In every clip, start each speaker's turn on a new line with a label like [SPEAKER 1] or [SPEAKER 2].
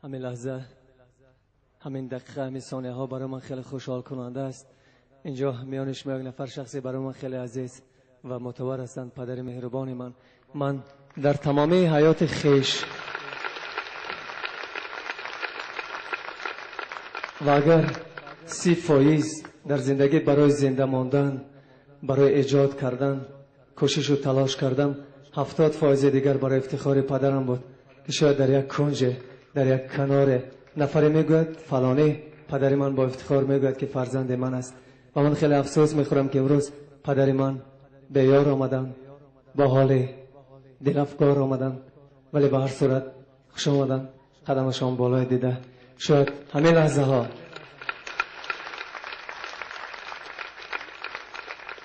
[SPEAKER 1] همین لحظه، همین دقیقه، همین ثانیه ها برای من خیلی خوشحال کننده است. اینجا میان شما یک نفر شخصی برای من خیلی عزیز و معتبر هستند، پدر مهربان من در تمام حیات خیش و اگر 30% در زندگی برای زنده ماندن، برای ایجاد کردن کوشش و تلاش کردم، 70% دیگر برای افتخار پدرم بود که شاید در یک کنج، در یک کنار نفری میگوید فلانی پدر من با افتخار میگوید که فرزند من است. و من خیلی افسوس میخورم که امروز پدر من به یار آمدن، با حال دلافگار آمدن، ولی به هر صورت خوش آمدن، قدمشان بالای دیده. شاید همین لحظه ها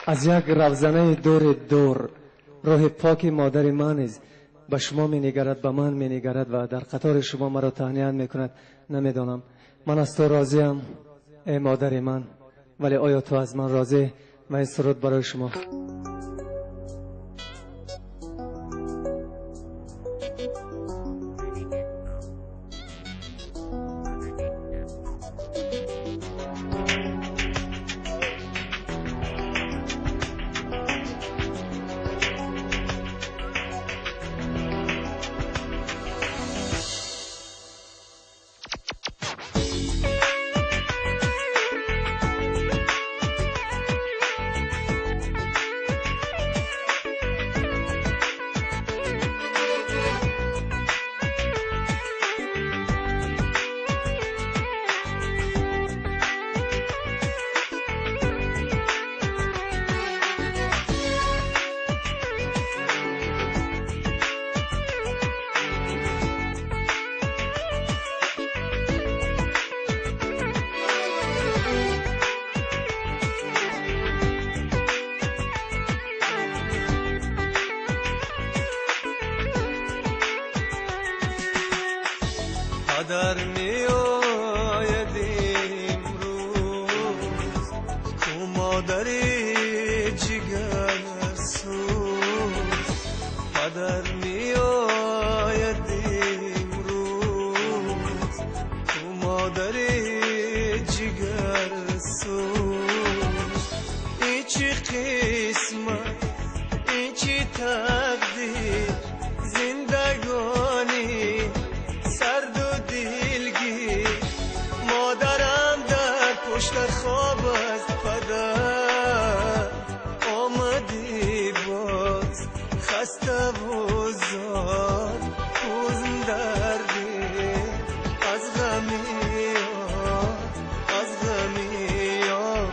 [SPEAKER 1] از یک روزنه دور روح پاک مادر من است به شما می نگرد، به من می نگرد و در قطار شما مرا تهنیت می کند. نمیدانم من از تو راضیم ای مادر من، ولی آیا تو از من راضی؟ من این سرود برای شما.
[SPEAKER 2] در میآید امروز کو مادری جگر سوز، پدر میآید امروز کو مادری جگر سوز. این چی قسمت، این چی تقدیر، زندگانی سرد و دلگیر. مادرم در پشت خواب از پدر آمدی باز، خسته و زار حزن دردی از غمی یار، از غمی یار.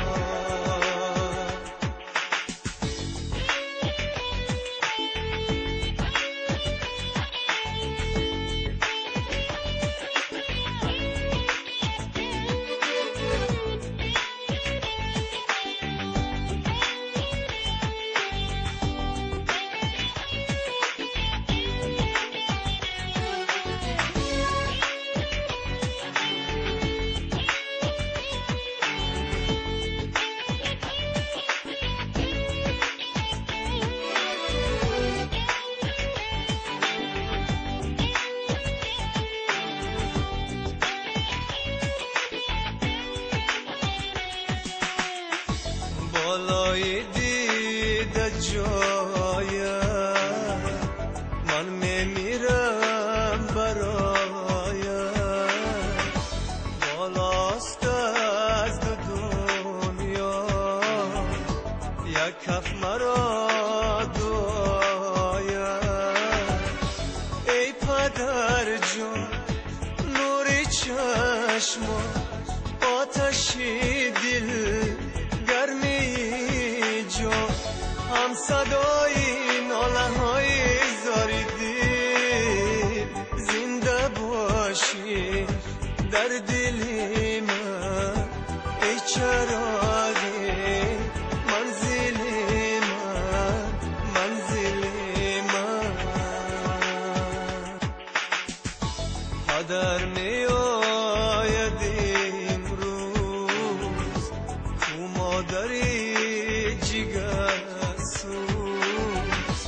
[SPEAKER 2] بالای دیده جایم من میمیرم برایم، بالاست از دو دنیا یک کف مرا دعایم. ای پدر جان نوری چشمان، آتشی دل گرمی جان، هم صدای ناله های زاری دل. زنده باشی در دل من ای چراغ منزل من، منزل من. پدر میآید امروز کو مادری جگر سوز،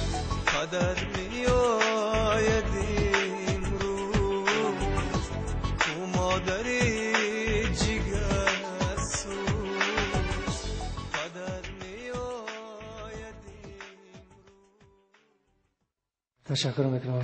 [SPEAKER 2] پدر میآید امروز مادری جگرسوز پدر میآید.
[SPEAKER 1] تشکر میکنم.